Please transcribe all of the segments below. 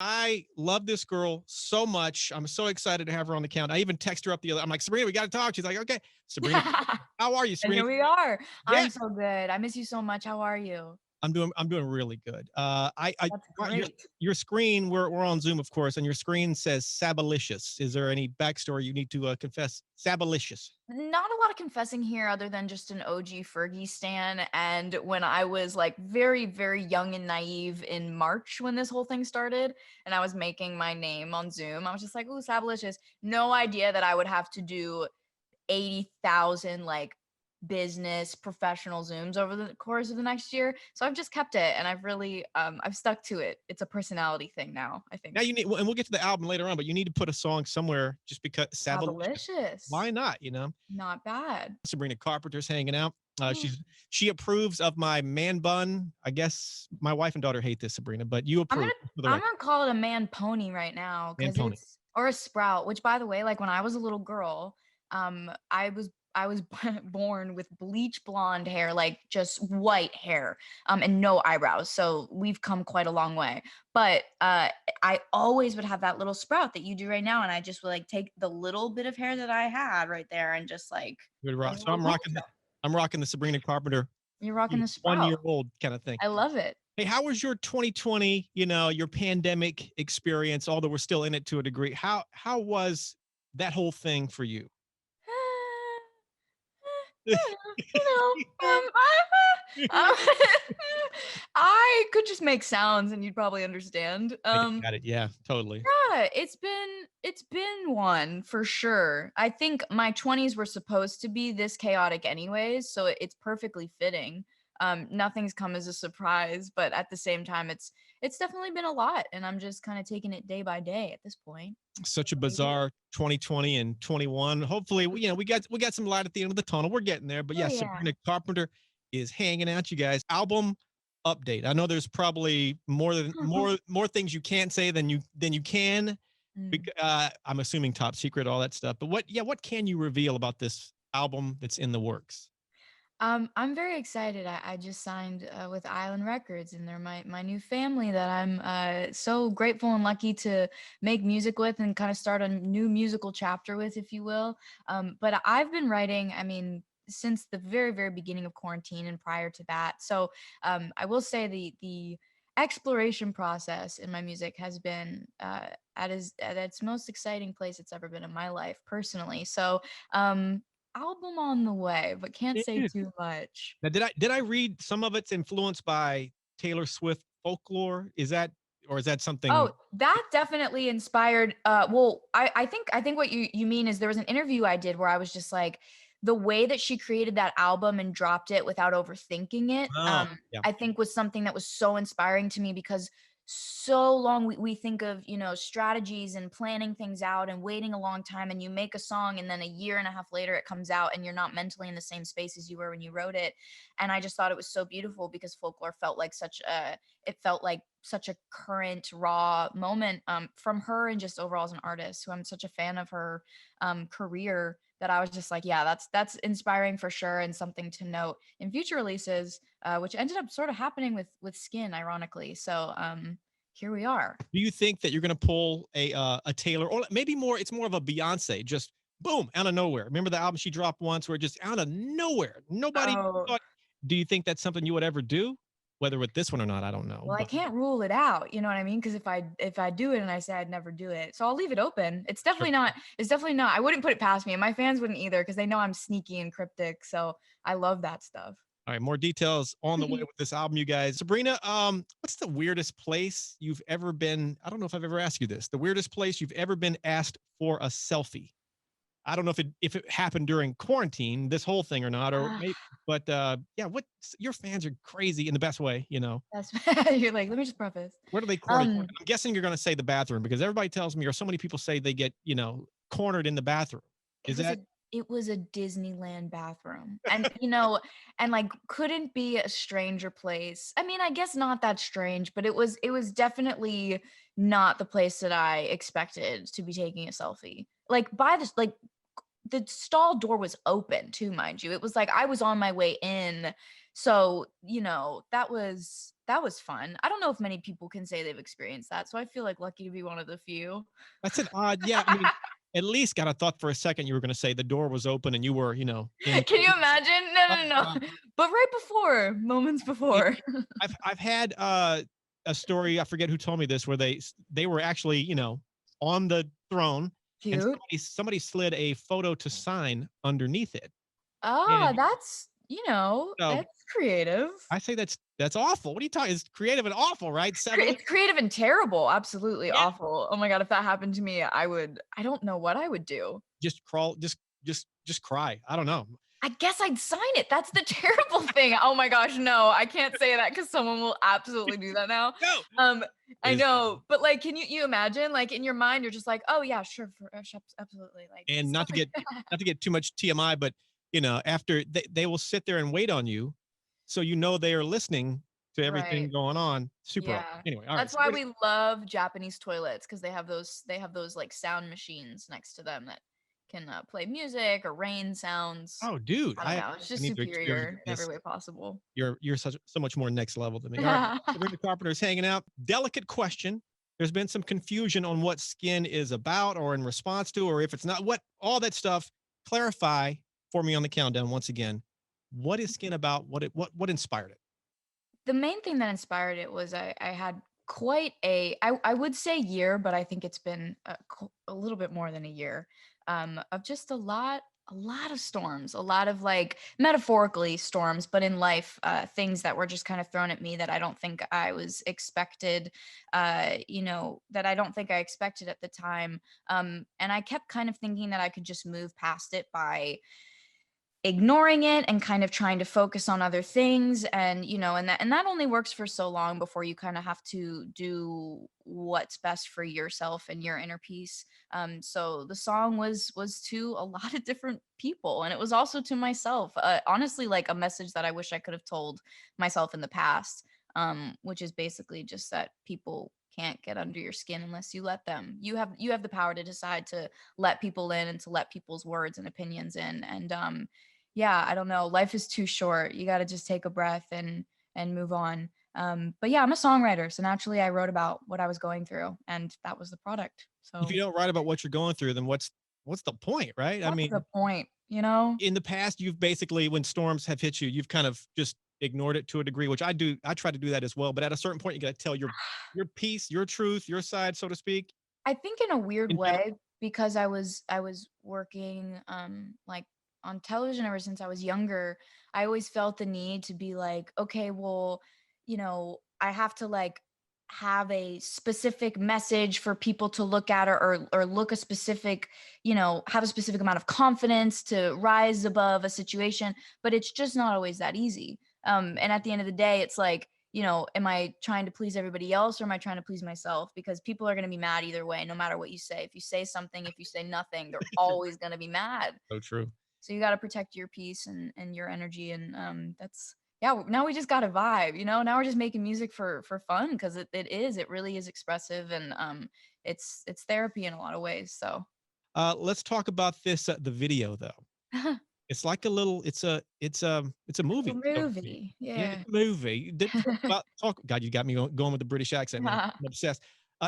I love this girl so much. I'm so excited to have her on the count. I even text her up I'm like, Sabrina, we got to talk. She's like, okay. Sabrina, how are you, And Sabrina? here we are. Yeah, I'm so good. I miss you so much. How are you? I'm doing really good. That's your great. your screen, we're on Zoom, of course, and your screen says Sabalicious. Is there any backstory you need to confess? Sabalicious. Not a lot of confessing here other than just an OG Fergie stan. And when I was like very, very young and naive in March when this whole thing started, and I was making my name on Zoom, I was just like, ooh, Sabalicious. No idea that I would have to do 80,000 like business professional Zooms over the course of the next year. So I've just kept it and I've really I've stuck to it. It's a personality thing now, I Now think. you need, and we'll get to the album later on, but you need to put a song somewhere just because Sabalicious. Sabalicious. Why not? You know, Not bad. Sabrina Carpenter's hanging out. She approves of my man bun. I guess my wife and daughter hate this, Sabrina, but you I'm approve gonna for the I'm record. gonna call it a man pony right now Man because pony. it's or a sprout, which by the way, like when I was a little girl, I was born with bleach blonde hair, like just white hair, and no eyebrows. So we've come quite a long way. But I always would have that little sprout that you do right now, and I just would like take the little bit of hair that I had right there and just like Good make rock. a So little ponytail. I'm rocking the Sabrina Carpenter You're rocking the 1 year sprout. old kind of thing. I love it. Hey, how was your 2020, your pandemic experience, although we're still in it to a degree? How was that whole thing for you? You know, I could just make sounds and you'd probably understand. Got it. Yeah, totally. Yeah, it's been one for sure. I think my 20s were supposed to be this chaotic anyways, so it's perfectly fitting. Nothing's come as a surprise, but at the same time, it's definitely been a lot, and I'm just kind of taking it day by day at this point. Such a What about you? bizarre 2020 and 21. Hopefully, we got some light at the end of the tunnel. We're getting there. But Oh yeah, yeah. Sabrina Carpenter is hanging out, you guys. Album update. I know there's probably more things you can't say than you can. Mm. I'm assuming top secret, all that stuff. But what can you reveal about this album that's in the works? I'm very excited. I just signed with Island Records, and they're my new family that I'm so grateful and lucky to make music with and kind of start a new musical chapter with, if you will. But I've been writing, I mean, since the very, very beginning of quarantine and prior to that. So I will say the exploration process in my music has been at its most exciting place it's ever been in my life personally. So album on the way, but can't say Dude. too much. Now, did I read some of it's influenced by Taylor Swift folklore? Or is that Oh, something? that definitely inspired well, I think what you mean is there was an interview I did where I was just like the way that she created that album and dropped it without overthinking it, Oh, yeah. I think was something that was so inspiring to me because so long we think of, strategies and planning things out and waiting a long time and you make a song and then a year and a half later it comes out and you're not mentally in the same space as you were when you wrote it. And I just thought it was so beautiful because folklore felt like such a current raw moment from her and just overall as an artist who I'm such a fan of her career that I was just like, yeah, that's inspiring for sure and something to note in future releases, which ended up sort of happening with Skin, ironically. So here we are. Do you think that you're going to pull a Taylor, or maybe more? It's more of a Beyonce, just boom out of nowhere. Remember the album she dropped once, where just out of nowhere, nobody Oh, thought. Do you think that's something you would ever do? Whether with this one or not, I don't know. well, I But can't rule it out, you know what I mean? Because if I do it and I say I'd never do it, so I'll leave it open. It's sure. definitely not. It's definitely not. I wouldn't put it past me, and my fans wouldn't either because they know I'm sneaky and cryptic. So I love that stuff. All right, more details on the way with this album, you guys. Sabrina, what's the weirdest place you've ever been? I don't know if I've ever asked you this. The weirdest place you've ever been asked for a selfie. I don't know if it happened during quarantine, this whole thing or not, or Ah, maybe, but yeah, what your fans are crazy in the best way. that's you're like. Let me just preface. Where do they corner you? Um, I'm guessing you're going to say the bathroom because everybody tells me, or so many people say they get, cornered in the bathroom. it Is was a that it was a Disneyland bathroom, and and like couldn't be a stranger place. I mean, I guess not that strange, but it was definitely not the place that I expected to be taking a selfie. Like by this, like the stall door was open too, mind you. It was like I was on my way in. So, that That was fun. I don't know if many people can say they've experienced that, so I feel like lucky to be one of the few. That's an odd, yeah. I mean, at least got a thought for a second you were going to say the door was open and you were, in. Can you imagine? No, Oh, no, no. But right before, moments yeah. before. I've had a story. I forget who told me this, where they were actually, on the throne, and Cute. somebody slid a photo to sign underneath it. Ah, And that's, so that's creative. I say that's awful. What are you talking? It's creative and awful, right? Seven. It's creative and terrible. Absolutely Yeah. awful. Oh my God, if that happened to me, I don't know what I would do. Just crawl. Just cry. I don't know. I guess I'd sign it. That's the terrible thing. Oh my gosh, no, I can't say that because someone will absolutely do that now. No. Um, I Is know, but like, can you imagine? Like in your mind, you're just like, oh yeah, sure, absolutely. Like and stuff like not to get too much TMI, but after they will sit there and wait on you, so they are listening to everything right. going on. Super awesome. Yeah. Anyway, all right. That's So why we love Japanese toilets because they have those like sound machines next to them that can play music or rain sounds. oh, dude, I don't know. It's I just need to experience superior in every this. way possible. You're so much more next level than me. All right, Sabrina Carpenter's hanging out. Delicate question. There's been some confusion on what skin is about, or in response to, or if it's not. What all that stuff. Clarify for me on the countdown once again. What is skin about? What inspired it? The main thing that inspired it was I had quite I would say year, but I think it's been a little bit more than a year of just a lot of storms, a lot of like metaphorically storms, but in life, things that were just kind of thrown at me that I don't think I was expected, that I don't think I expected at the time. And I kept kind of thinking that I could just move past it by ignoring it and kind of trying to focus on other things, and that only works for so long before you kind of have to do what's best for yourself and your inner peace. So the song was to a lot of different people, and it was also to myself, honestly, like a message that I wish I could have told myself in the past, which is basically just that people can't get under your skin unless you let them. You have the power to decide to let people in and to let people's words and opinions in, and yeah, I don't know. Life is too short. You got to just take a breath and move on. But yeah, I'm a songwriter, so naturally I wrote about what I was going through, and that was the product. If you So don't write about what you're going through, then what's the point, right? I what's the mean, point, you know? in the past, you've basically, when storms have hit you, you've kind of just ignored it to a degree, which I do. I try to do that as well. But at a certain point, you got to tell your piece, your truth, your side, so to speak. I think in a weird In general. way because I was working like on television ever since I was younger. I always felt the need to be like, okay, well, I have to like have a specific message for people to look at, or look a specific, have a specific amount of confidence to rise above a situation, but it's just not always that easy. And at the end of the day, it's like, am I trying to please everybody else or am I trying to please myself? Because people are going to be mad either way, no matter what you say. If you say something, if you say nothing, they're You're always going to be mad. so true. So you got to protect your peace and your energy. And that's, yeah, now we just got to vibe, now we're just making music for fun. Cause it really is expressive. And it's therapy in a lot of ways. So Let's talk about this. The video, though. It's like a little. It's a a movie. So to speak. movie. Yeah, Yeah. it's a movie. Talk. God, you got me going with the British accent now. I'm obsessed.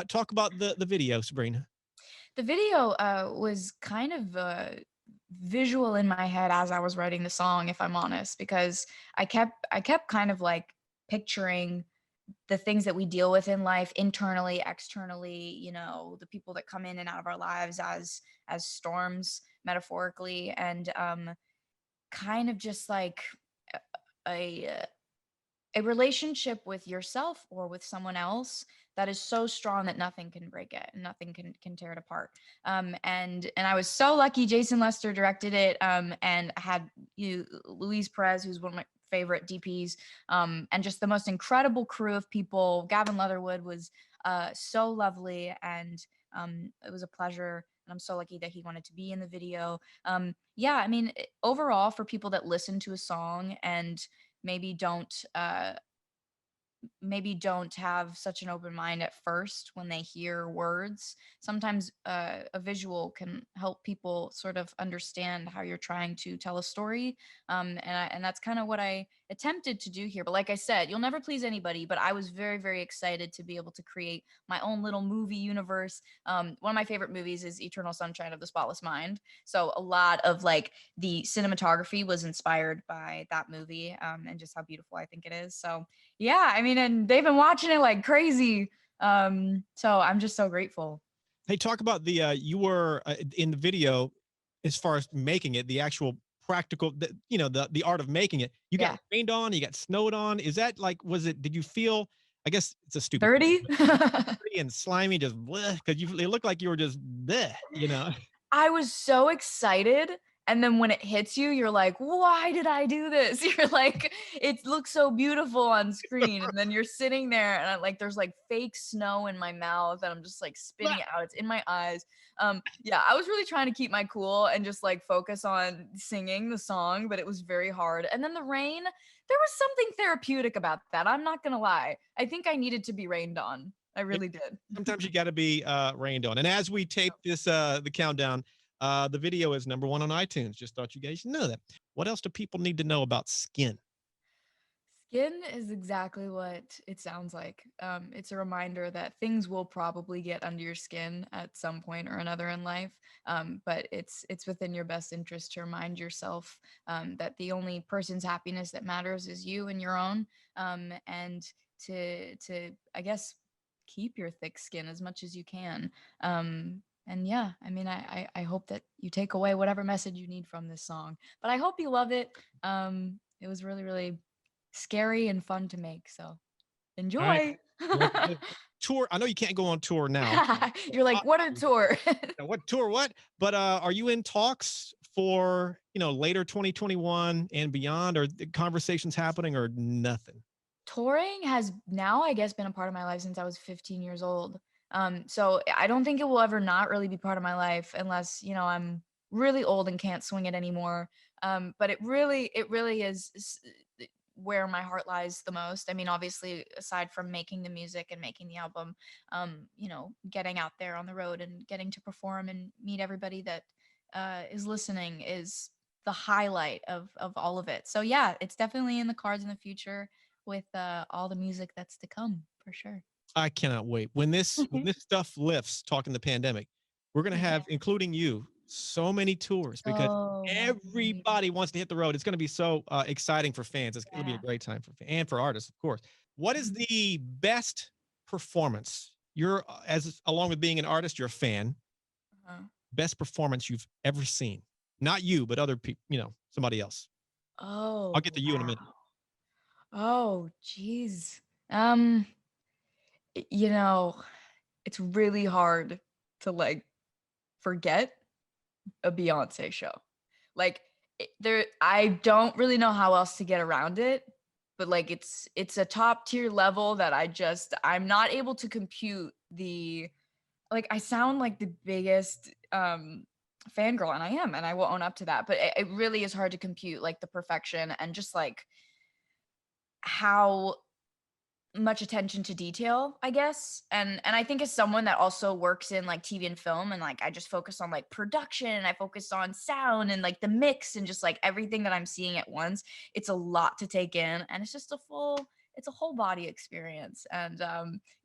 Talk about the video, Sabrina. The video was kind of visual in my head as I was writing the song, if I'm honest, because I kept kind of like picturing the things that we deal with in life, internally, externally, the people that come in and out of our lives as storms, metaphorically, and kind of just like a a relationship with yourself or with someone else that is so strong that nothing can break it and nothing can tear it apart. And I was so lucky. Jason Lester directed it, and I had Luis Perez, who's one of my favorite DPs, and just the most incredible crew of people. Gavin Leatherwood was so lovely, and it was a pleasure. And I'm so lucky that he wanted to be in the video. Yeah, I mean, overall, for people that listen to a song and maybe don't maybe don't have such an open mind at first when they hear words. Sometimes a visual can help people sort of understand how you're trying to tell a story. And that's kind of what I attempted to do here. But like I said, you'll never please anybody. But I was very, very excited to be able to create my own little movie universe. One of my favorite movies is Eternal Sunshine of the Spotless Mind. So a lot of like the cinematography was inspired by that movie, and just how beautiful I think it is. So yeah, I mean, and they've been watching it like crazy. So I'm just so grateful. Hey, talk about the you were in the video as far as making it, the actual practical, the art of making it. You got Yeah. rained on, you got snowed on. Is that like, was it? Did you feel? I guess it's a stupid 30? dirty and slimy, just because it looked like you were just bleh, you know. I was so excited. And then when it hits you, you're like, why did I do this? You're like, it looks so beautiful on screen. And then you're sitting there and there's like fake snow in my mouth and I'm just like spitting it out. It's in my eyes. Yeah, I was really trying to keep my cool and just like focus on singing the song, but it was very hard. And then the rain, there was something therapeutic about that. I'm not going to lie. I think I needed to be rained on. I really did. Sometimes you got to be rained on. And as we tape this, the countdown, the video is #1 on iTunes. Just thought you guys should know that. What else do people need to know about Skin? Skin is exactly what it sounds like. It's a reminder that things will probably get under your skin at some point or another in life. But it's within your best interest to remind yourself that the only person's happiness that matters is you and your own. And to I guess keep your thick skin as much as you can. And yeah, I mean, I hope that you take away whatever message you need from this song. But I hope you love it. It was really, really scary and fun to make. So All right. enjoy. Tour. I know you can't go on tour now. You're like, what a tour. What tour? What? But are you in talks for later 2021 and beyond? Or the conversations happening or nothing? Touring has now, I guess, been a part of my life since I was 15 years old. So I don't think it will ever not really be part of my life unless, I'm really old and can't swing it anymore. But it really is where my heart lies the most. I mean, obviously, aside from making the music and making the album, getting out there on the road and getting to perform and meet everybody that is listening is the highlight of all of it. So yeah, it's definitely in the cards in the future with all the music that's to come for sure. I cannot wait. When this stuff lifts, talking the pandemic, we're gonna have, including you, so many tours because everybody wants to hit the road. It's gonna be so exciting for fans. It's gonna be a great time for fans and for artists, of course. What is the best performance? You're along with being an artist, you're a fan. Best performance you've ever seen? Not you, but other people. Somebody else. Oh, I'll get to you in a minute. Oh, geez. It's really hard to like forget a Beyonce show. Like I don't really know how else to get around it, but like it's a top tier level that I'm not able to compute I sound like the biggest fangirl, and I am, and I will own up to that, but it really is hard to compute like the perfection and just like how much attention to detail, I guess. And I think as someone that also works in like TV and film, and like I just focus on like production and I focus on sound and like the mix and just like everything that I'm seeing at once, it's a lot to take in, and it's just it's a whole body experience. And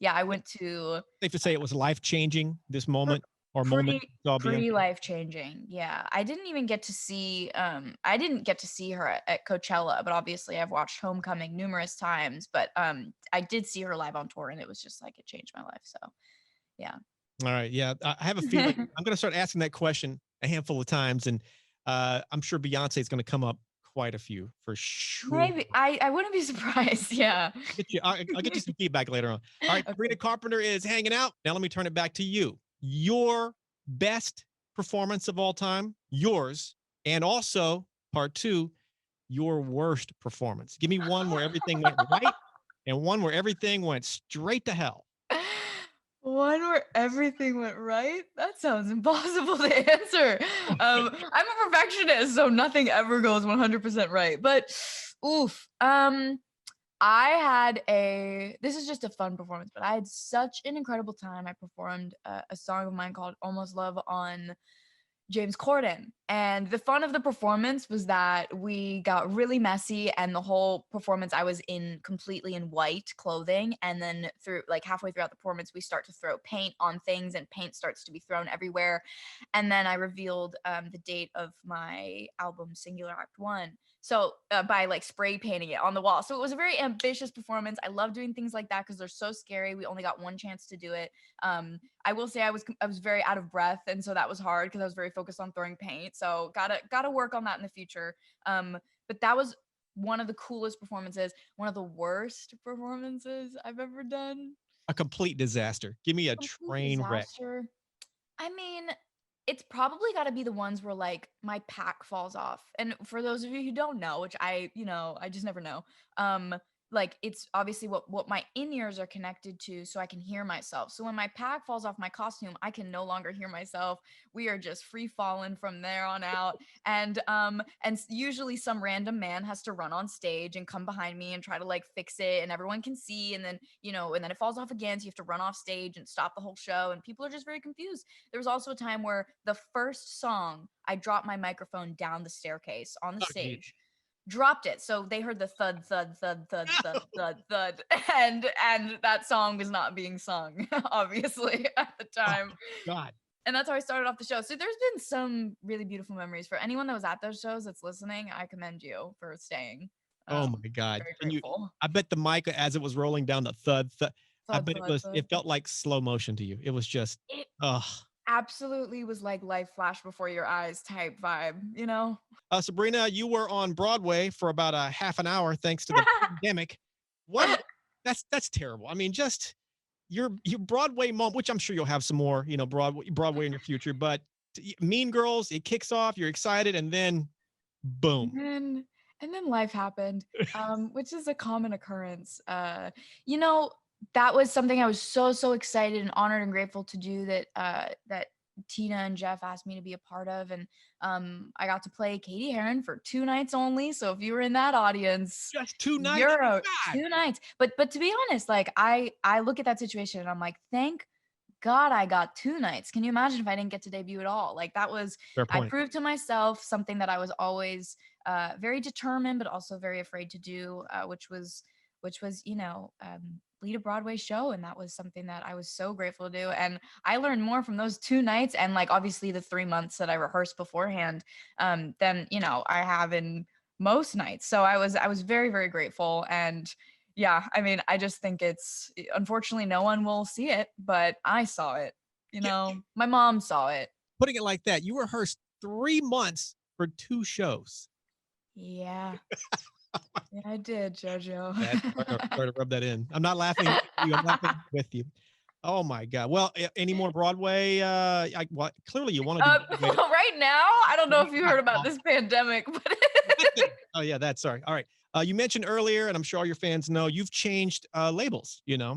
yeah, I went to safe to say it was life-changing, this moment or moment. Pretty life-changing. Yeah. I didn't get to see her at Coachella, but obviously I've watched Homecoming numerous times, but I did see her live on tour and it was just like it changed my life. So yeah. All right. Yeah. I have a feeling I'm going to start asking that question a handful of times, and I'm sure Beyonce is going to come up quite a few for sure. Maybe I wouldn't be surprised. Yeah. I'll get you some feedback later on. All right. Sabrina Carpenter is hanging out. Now let me turn it back to you. Your best performance of all time, yours, and also part 2, your worst performance. Give me one where everything went right and one where everything went straight to hell. One where everything went right? That sounds impossible to answer. I'm a perfectionist, so nothing ever goes 100% right. But oof. I this is just a fun performance, but I had such an incredible time. I performed a song of mine called Almost Love on James Corden. And the fun of the performance was that we got really messy, and the whole performance I was completely in white clothing, and then through like halfway throughout the performance we start to throw paint on things and paint starts to be thrown everywhere. And then I revealed the date of my album Singular Act 1. So by like spray painting it on the wall. So it was a very ambitious performance. I love doing things like that because they're so scary. We only got one chance to do it. I will say I was very out of breath, and so that was hard because I was very focused on throwing paint. So gotta work on that in the future. But that was one of the coolest performances. One of the worst performances I've ever done. A complete disaster. Give me a Complete train wreck. disaster. I mean, it's probably got to be the ones where like my pack falls off. And for those of you who don't know, which I just never know. Like it's obviously what my in-ears are connected to so I can hear myself. So when my pack falls off my costume, I can no longer hear myself. We are just free falling from there on out. And usually some random man has to run on stage and come behind me and try to like fix it, and everyone can see, and then and then it falls off again, so you have to run off stage and stop the whole show, and people are just very confused. There was also a time where the first song I dropped my microphone down the staircase on the Oh, geez. stage, dropped it, so they heard the thud thud thud thud thud thud thud, and that song was not being sung obviously at the time. God. And that's how I started off the show. So there's been some really beautiful memories. For anyone that was at those shows that's listening, I commend you for staying. Oh my God. Very And grateful. I bet the mic as it was rolling down the thud, I Thud bet thud it thud. felt like slow motion to you. It was just, It ugh. absolutely was like life flash before your eyes type vibe. Sabrina, you were on Broadway for about a half an hour thanks to the pandemic. What? That's terrible. I mean, just your Broadway moment, which I'm sure you'll have some more, Broadway in your future. But Mean Girls, it kicks off, you're excited, and then boom. And then life happened, which is a common occurrence. That was something I was so excited and honored and grateful to do, that Tina and Jeff asked me to be a part of. And I got to play Katie Heron for 2 nights only. So if you were in that audience, Just 2 nights. you're out God. 2 nights. But to be honest, like I look at that situation and I'm like, thank God I got 2 nights. Can you imagine if I didn't get to debut at all? Like that was, Fair I point. proved to myself something that I was always very determined, but also very afraid to do, which was, lead a Broadway show. And that was something that I was so grateful to do. And I learned more from those 2 nights and like obviously the 3 months that I rehearsed beforehand, than I have in most nights. So I was very, very grateful. And yeah, I mean, I just think unfortunately no one will see it, but I saw it. My mom saw it. Putting it like that, you rehearsed 3 months for 2 shows. Yeah. Yeah, I did, JoJo. Sorry to rub that in. I'm not laughing at you. I'm laughing with you. Oh my God. Well, any more Broadway? Clearly you want to do Broadway. Right now, I don't know if you heard about this pandemic, but Oh yeah, sorry. All right. You mentioned earlier, and I'm sure all your fans know, you've changed labels. Yeah.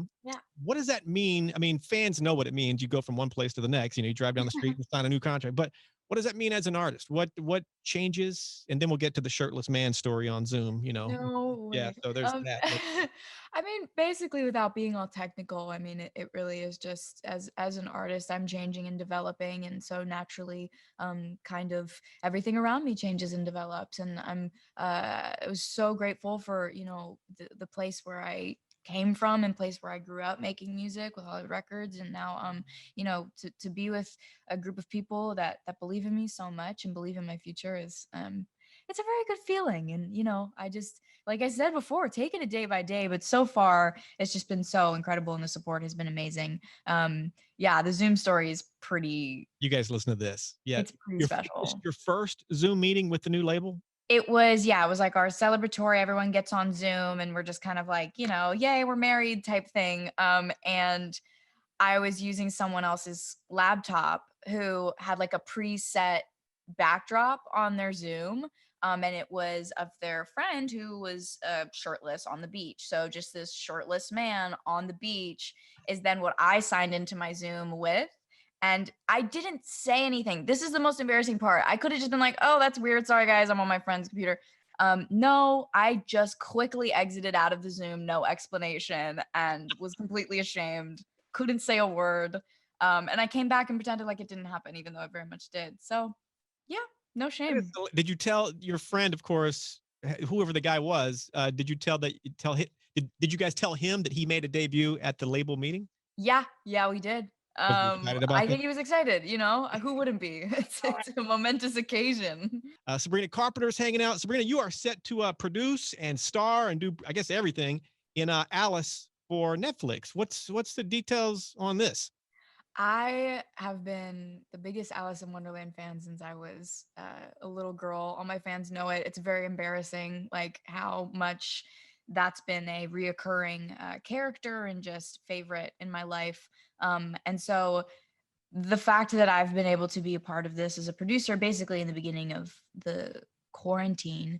What does that mean? I mean, fans know what it means. You go from one place to the next. You drive down the street and sign a new contract. But what does that mean as an artist? What changes? And then we'll get to the shirtless man story on Zoom. No Yeah. way. So there's that. I mean, basically, without being all technical, I mean, it really is just as an artist, I'm changing and developing, and so naturally, kind of everything around me changes and develops. And I was so grateful for the place where I came from and place where I grew up making music with all the records, and now to be with a group of people that believe in me so much and believe in my future is it's a very good feeling. And I just, like I said before, taking it day by day, but so far it's just been so incredible, and the support has been amazing. Yeah, the Zoom story is pretty, You guys listen to this. Yeah. it's pretty special. Your first Zoom meeting with the new label? It was like our celebratory, everyone gets on Zoom and we're just kind of like, yay, we're married type thing. And I was using someone else's laptop who had like a preset backdrop on their Zoom. And it was of their friend who was shirtless on the beach. So just this shirtless man on the beach is then what I signed into my Zoom with. And I didn't say anything. This is the most embarrassing part. I could have just been like, oh, that's weird. Sorry, guys. I'm on my friend's computer. No, I just quickly exited out of the Zoom, no explanation, and was completely ashamed. Couldn't say a word. And I came back and pretended like it didn't happen, even though it very much did. So, yeah, no shame. Did you tell your friend, of course, whoever the guy was? Did you tell him? Did you guys tell him that he made a debut at the label meeting? Yeah, we did. Was he excited about I that? think he was excited. Who wouldn't be? It's a momentous occasion. Sabrina Carpenter's hanging out. Sabrina, you are set to produce and star and do, I guess, everything in Alice for Netflix. What's the details on this? I have been the biggest Alice in Wonderland fan since I was a little girl. All my fans know it. It's very embarrassing, like how much that's been a reoccurring character and just favorite in my life. And so the fact that I've been able to be a part of this as a producer, basically in the beginning of the quarantine,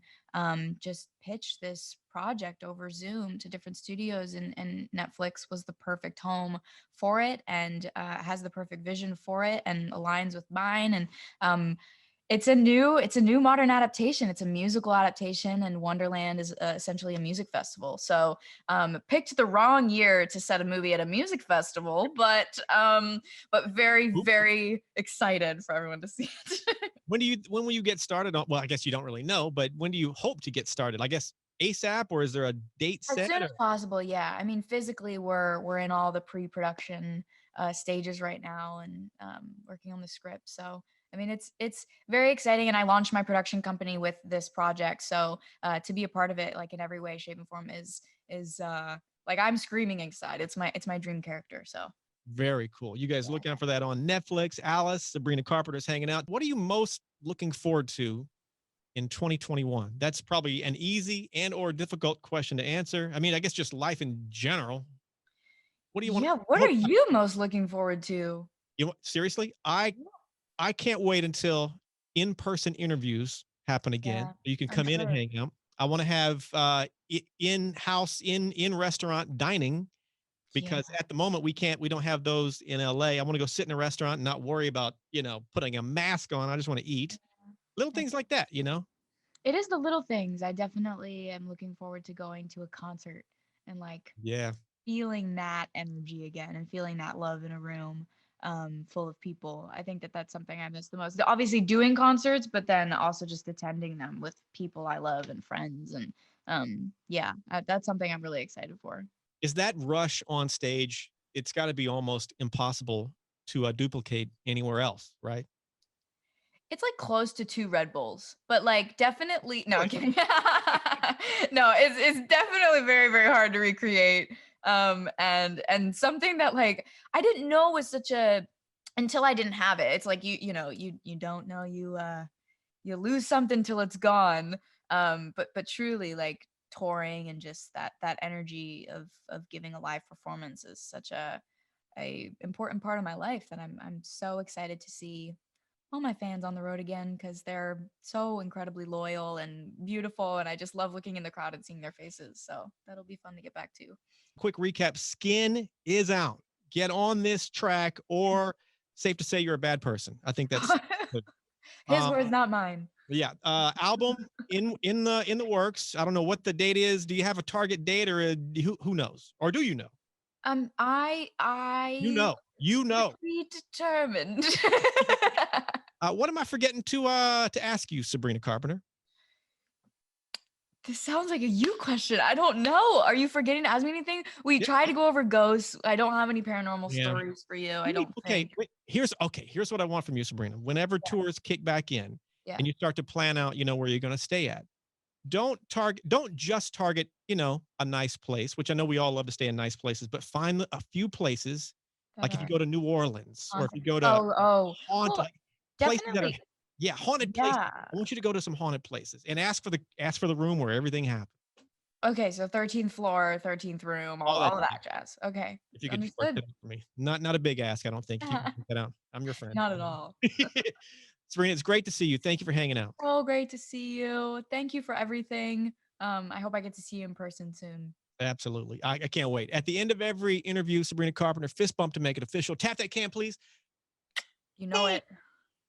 just pitched this project over Zoom to different studios, and Netflix was the perfect home for it, and has the perfect vision for it, and aligns with mine. And it's a new modern adaptation. It's a musical adaptation, and Wonderland is essentially a music festival. So picked the wrong year to set a movie at a music festival, but very, Oop. very excited for everyone to see it. When will you get started on? Well, I guess you don't really know, but when do you hope to get started? I guess ASAP, or is there a date As set? soon Or? as possible, yeah. I mean, physically, we're in all the pre-production stages right now, and working on the script. So, I mean, it's very exciting, and I launched my production company with this project. So, to be a part of it, like in every way, shape, and form, is like I'm screaming inside. It's my dream character. So. Very cool. You guys Yeah. looking out for that on Netflix. Alice, Sabrina Carpenter's hanging out. What are you most looking forward to in 2021? That's probably an easy and or difficult question to answer. I mean, I guess just life in general. What do you want? Yeah, what are you most looking forward to? Seriously? I can't wait until in-person interviews happen again. Yeah, You can I'm come in and sure. hang out. I want to have in-house in restaurant dining, Yeah. because at the moment we don't have those in LA. I want to go sit in a restaurant and not worry about, putting a mask on. I just want to eat. Little I things like that. It is the little things. I definitely am looking forward to going to a concert and like Yeah. feeling that energy again and feeling that love in a room full of people. I think that that's something I miss the most. Obviously doing concerts, but then also just attending them with people I love and friends. And yeah, that's something I'm really excited for. Is that rush on stage? It's got to be almost impossible to duplicate anywhere else, right? It's like close to 2 Red Bulls, but like definitely no, I'm Really? kidding. No, it's definitely very, very hard to recreate. And something that like I didn't know was such a until I didn't have it. It's like you don't know you lose something till it's gone. But truly like touring and just that energy of giving a live performance is such a important part of my life that I'm so excited to see all my fans on the road again because they're so incredibly loyal and beautiful, and I just love looking in the crowd and seeing their faces. So that'll be fun to get back to. Quick recap: Skin is out. Get on this track, or safe to say you're a bad person. I think that's good. His Um, words, not mine. yeah. Album in the works. I don't know what the date is. Do you have a target date, or who knows, or do you know? You I know. You to know. be determined. What am I forgetting to ask you, Sabrina Carpenter? This sounds like a you question. I don't know. Are you forgetting to ask me anything? We Yeah. tried to go over ghosts. I don't have any paranormal Yeah. stories for you. I don't Okay. think. Wait, here's what I want from you, Sabrina. Whenever Yeah. tours kick back in Yeah. and you start to plan out, where you're going to stay at, don't just target, a nice place, which I know we all love to stay in nice places, but find a few places, That like if you are go to New Orleans, or if you haunted. go to Oh. haunt Well, like places that are, definitely. yeah, haunted places. Yeah. I want you to go to some haunted places and ask for the room where everything happened. Okay, so 13th floor, 13th room, all All that all of stuff. that jazz. Okay, If you could just work understood. that out for me. Not a big ask, I don't think. If you can work that out, I'm your friend. Not at all. Serena, it's great to see you. Thank you for hanging out. So great to see you. Thank you for everything. I hope I get to see you in person soon. Absolutely. I can't wait. At the end of every interview, Sabrina Carpenter, fist bump to make it official. Tap that can, please. You know it.